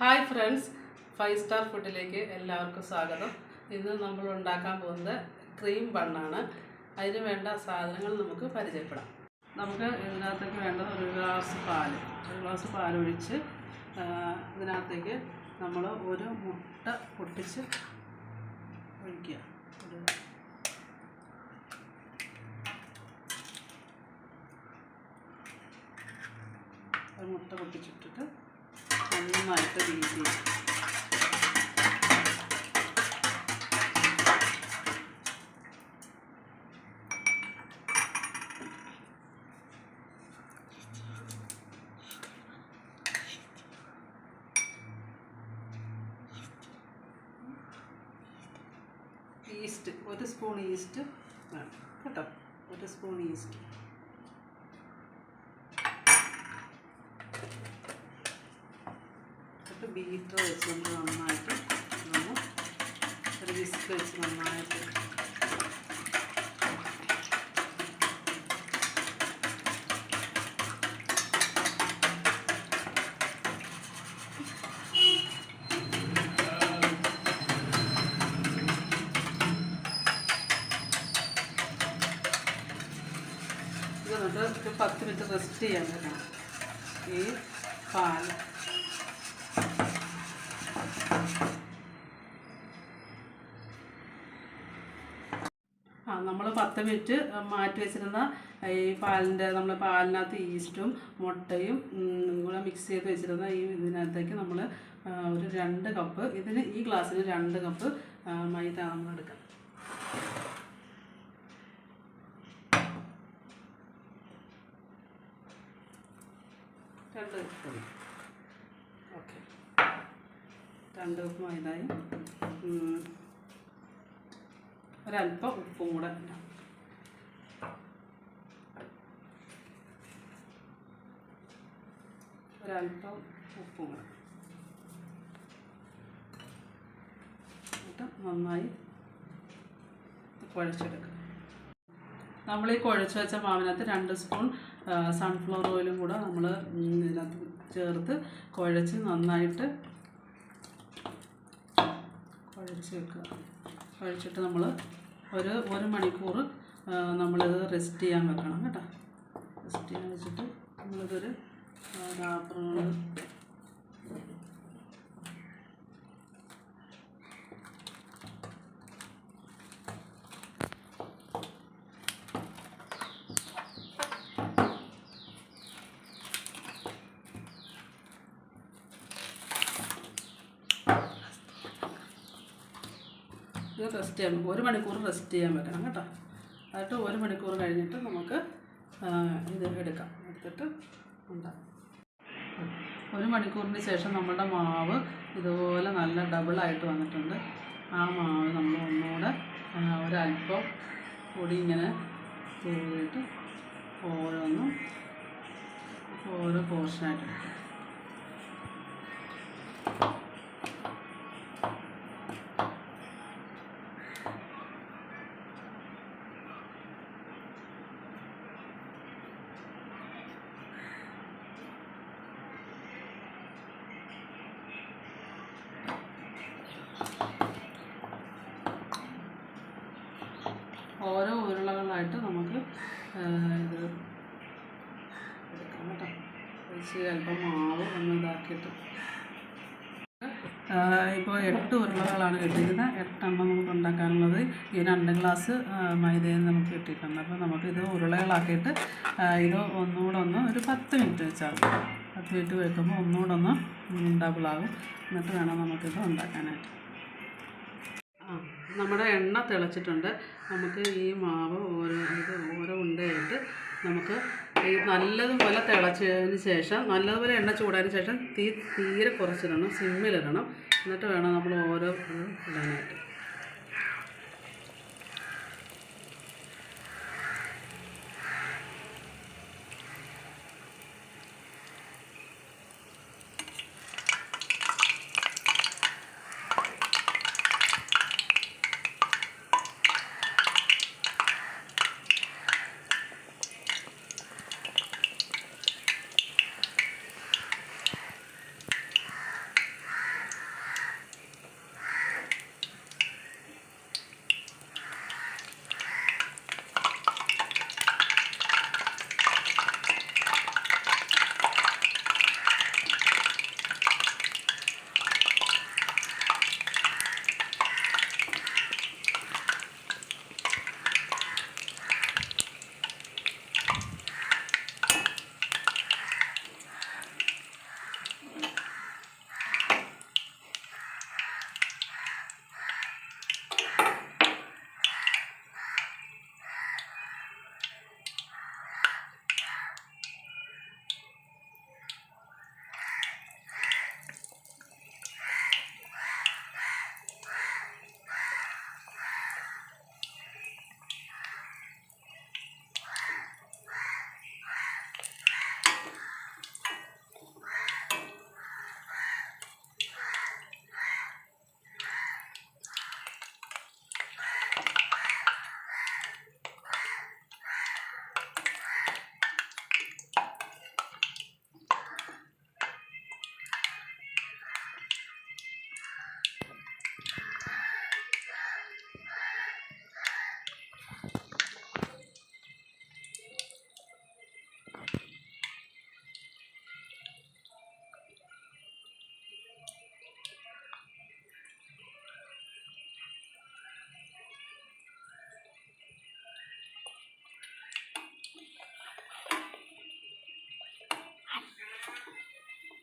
Hi friends, 5 star ഫുഡിലേക്ക് എല്ലാവർക്കും സ്വാഗതം. ഇന്ന് നമ്മൾ ഉണ്ടാക്കാൻ പോകുന്നത് ക്രീം ബണ്ണാണ്. അതിന് വേണ്ട സാധനങ്ങൾ നമുക്ക് പരിചയപ്പെടാം. നമുക്ക് ഇതിനകത്തേക്ക് വേണ്ടത് ഒരു ഗ്ലാസ് പാൽ ഒഴിച്ച് ഇതിനകത്തേക്ക് നമ്മൾ ഒരു മുട്ട പൊട്ടിച്ച് ഒഴിക്കുക. ഒരു മുട്ട പൊട്ടിച്ചിട്ടിട്ട് നന്നായിട്ട് ബീറ്റ് ചെയ്യും. ഈസ്റ്റ്, 1 സ്പൂൺ ഈസ്റ്റ് വേണം കേട്ടോ. 1 സ്പൂൺ ഈസ്റ്റ് ബീറ്റർ വെച്ച് നമുക്ക് നന്നായിട്ട് ഒരു വിസ്ക് വെച്ച് നന്നായിട്ട് ഇത് എന്നിട്ട് 10 മിനിറ്റ് റെസ്റ്റ് ചെയ്യാൻ പറ്റണം. ഈ പാൽ നമ്മൾ 10 മിനിറ്റ് മാറ്റി വെച്ചിരുന്ന ഈ പാലിനകത്ത് ഈസ്റ്റും മുട്ടയും കൂടെ മിക്സ് ചെയ്ത് വെച്ചിരുന്ന ഇതിനകത്തേക്ക് നമ്മൾ ഒരു 2 കപ്പ്, ഈ ഗ്ലാസ്സിന് 2 കപ്പ് മൈദ നമ്മൾ എടുക്കാം. ഓക്കെ, 2 കപ്പ് മൈദയും ഒരല്പം ഉപ്പും കൂടെ ഇടാം. ഒരല്പം ഉപ്പും കൂടെ എന്നിട്ട് നന്നായി കുഴച്ചെടുക്കുക. നമ്മൾ ഈ കുഴച്ച് വെച്ച മാവിനകത്ത് 2 സ്പൂൺ സൺഫ്ലവർ ഓയിലും കൂടെ നമ്മൾ ഇതിനകത്ത് ചേർത്ത് കുഴച്ച് നന്നായിട്ട് കുഴച്ച് വെക്കുക. കുഴച്ചിട്ട് നമ്മൾ ഒരു മണിക്കൂർ നമ്മളിത് റെസ്റ്റ് ചെയ്യാൻ വെക്കണം കേട്ടോ. റെസ്റ്റ് ചെയ്യാൻ വെച്ചിട്ട് നമ്മളിതൊരു പേപ്പറുകൾ റെസ്റ്റ് ചെയ്യാൻ 1 മണിക്കൂർ റെസ്റ്റ് ചെയ്യാൻ വെക്കണം കേട്ടോ. എന്നിട്ട് 1 മണിക്കൂർ കഴിഞ്ഞിട്ട് നമുക്ക് ഇത് എടുത്തിട്ട് ഉണ്ടാകും. 1 മണിക്കൂറിന് ശേഷം നമ്മുടെ മാവ് ഇതുപോലെ നല്ല ഡബിളായിട്ട് വന്നിട്ടുണ്ട്. ആ മാവ് നമ്മൾ ഒന്നുകൂടെ ഒരല്പം പൊടി ഇങ്ങനെ തൂവിയിട്ട് ഓരോ പോർഷനായിട്ട് എടുക്കും. ഓരോ ഉരുളകളായിട്ട് നമുക്ക് ഇത് എടുക്കാം കേട്ടോ. ഒഴിച്ച് അല്പം മാവ് ഒന്ന് ഇതാക്കിയിട്ട് ഇപ്പോൾ 8 ഉരുളകളാണ് കിട്ടിയിരിക്കുന്നത്. 8 എണ്ണം നമുക്ക് ഉണ്ടാക്കാനുള്ളത്. ഈ 2 ഗ്ലാസ് മൈദയിൽ നമുക്ക് കിട്ടിയിട്ടുണ്ട്. അപ്പോൾ നമുക്കിത് ഉരുളകളാക്കിയിട്ട് ഇത് ഒന്നുകൂടെ ഒരു 10 മിനിറ്റ് വെച്ചാൽ 10 മിനിറ്റ് വെക്കുമ്പോൾ ഒന്നുകൂടെ ഡബിളാകും. എന്നിട്ട് വേണം നമുക്കിത് ഉണ്ടാക്കാനായിട്ട്. നമ്മുടെ എണ്ണ തിളച്ചിട്ടുണ്ട്. നമുക്ക് ഈ മാവ് ഓരോ ഉണ്ടയായിട്ട് നമുക്ക് ഈ നല്ലതുപോലെ തിളച്ചതിന് ശേഷം, നല്ലതുപോലെ എണ്ണ ചൂടായതിന് ശേഷം തീരെ കുറച്ചിടണം, സിമ്മിലിടണം. എന്നിട്ട് വേണം നമ്മൾ ഓരോ ഇടാനായിട്ട്.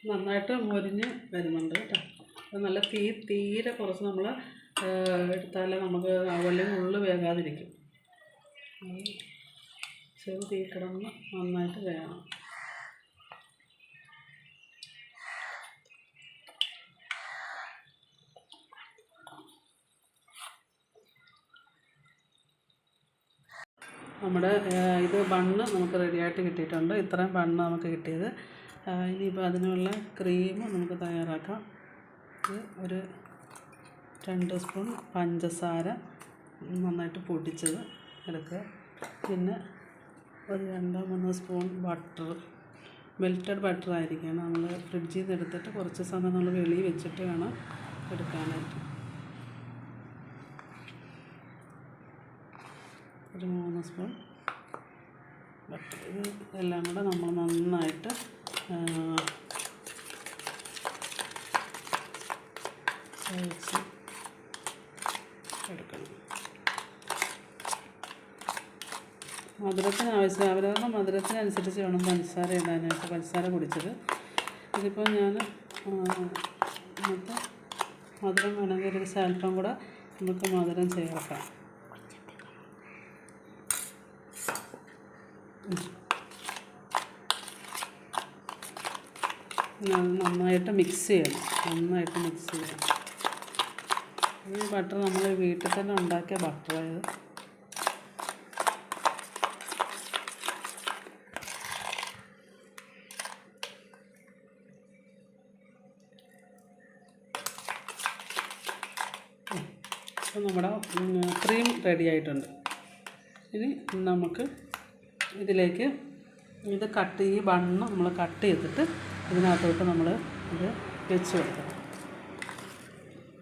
നന്നായിട്ട് മൊരിഞ്ഞ് വരുന്നുണ്ട് കേട്ടോ. അത് നല്ല തീരെ കുറച്ച് നമ്മൾ എടുത്താലേ നമുക്ക് അവളിൽ ഉള്ളു വേകാതിരിക്കും. ചെറു തീ കിടന്ന് നന്നായിട്ട് വേണം. നമ്മുടെ ഇത് ബണ്ണ് നമുക്ക് റെഡിയായിട്ട് കിട്ടിയിട്ടുണ്ട്. ഇത്രയും ബണ്ണ് നമുക്ക് കിട്ടിയത്. ഇനിയിപ്പോൾ അതിനുള്ള ക്രീം നമുക്ക് തയ്യാറാക്കാം. ഇത് ഒരു 2 സ്പൂൺ പഞ്ചസാര നന്നായിട്ട് പൊടിച്ചത് എടുക്കുക. പിന്നെ ഒരു 2-3 സ്പൂൺ ബട്ടർ, മെൽറ്റഡ് ബട്ടർ ആയിരിക്കണം. നമ്മൾ ഫ്രിഡ്ജിൽ നിന്ന് എടുത്തിട്ട് കുറച്ച് സമയം നമ്മൾ വെളിയിൽ വെച്ചിട്ട് വേണം എടുക്കാനായിട്ട്. ഒരു 3 സ്പൂൺ ബട്ടർ. ഇത് എല്ലാം കൂടെ നമ്മൾ നന്നായിട്ട് കുഴച്ച് എടുക്കണം. അവരവരുടെ മധുരത്തിനനുസരിച്ച് വേണം പഞ്ചസാര ഇടാനായിട്ട്. പഞ്ചസാര കുടിച്ചത് ഇതിപ്പോൾ ഞാൻ മൊത്തം മധുരം വേണമെങ്കിൽ ഒരു സ്വല്പം കൂടെ നമുക്ക് മധുരം ചേർക്കാം. നന്നായിട്ട് മിക്സ് ചെയ്യണം. ഈ ബട്ടർ നമ്മൾ വീട്ടിൽ തന്നെ ഉണ്ടാക്കിയ ബട്ടറായത്. അപ്പോൾ നമ്മുടെ ക്രീം റെഡി ആയിട്ടുണ്ട്. ഇനി നമുക്ക് ഇതിലേക്ക് ഈ ബണ്ണ് നമ്മൾ കട്ട് ചെയ്തിട്ട് ഇതിനകത്തോട്ട് നമ്മൾ ഇത് വെച്ച് കൊടുക്കണം.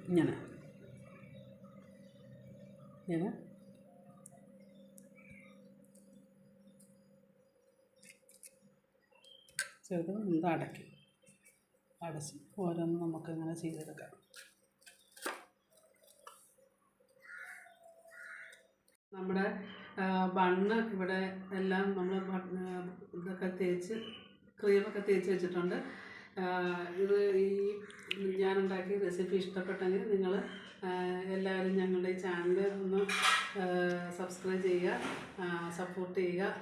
ഇങ്ങനെ ചെയ്ത് ഇത് അടച്ച് ഓരോന്നും നമുക്കിങ്ങനെ ചെയ്തെടുക്കാം. നമ്മുടെ ബണ്ണ് ഇവിടെ എല്ലാം നമ്മൾ ഇതൊക്കെ ക്രീമൊക്കെ തേച്ച് വെച്ചിട്ടുണ്ട്. ഇത് ഞാനുണ്ടാക്കിയ റെസിപ്പി ഇഷ്ടപ്പെട്ടെങ്കിൽ നിങ്ങൾ എല്ലാവരും ഞങ്ങളുടെ ഈ ചാനൽ ഒന്ന് സബ്സ്ക്രൈബ് ചെയ്യുക, സപ്പോർട്ട് ചെയ്യുക.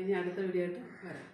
ഇനി അടുത്ത വീഡിയോ ആയിട്ട് വരാം.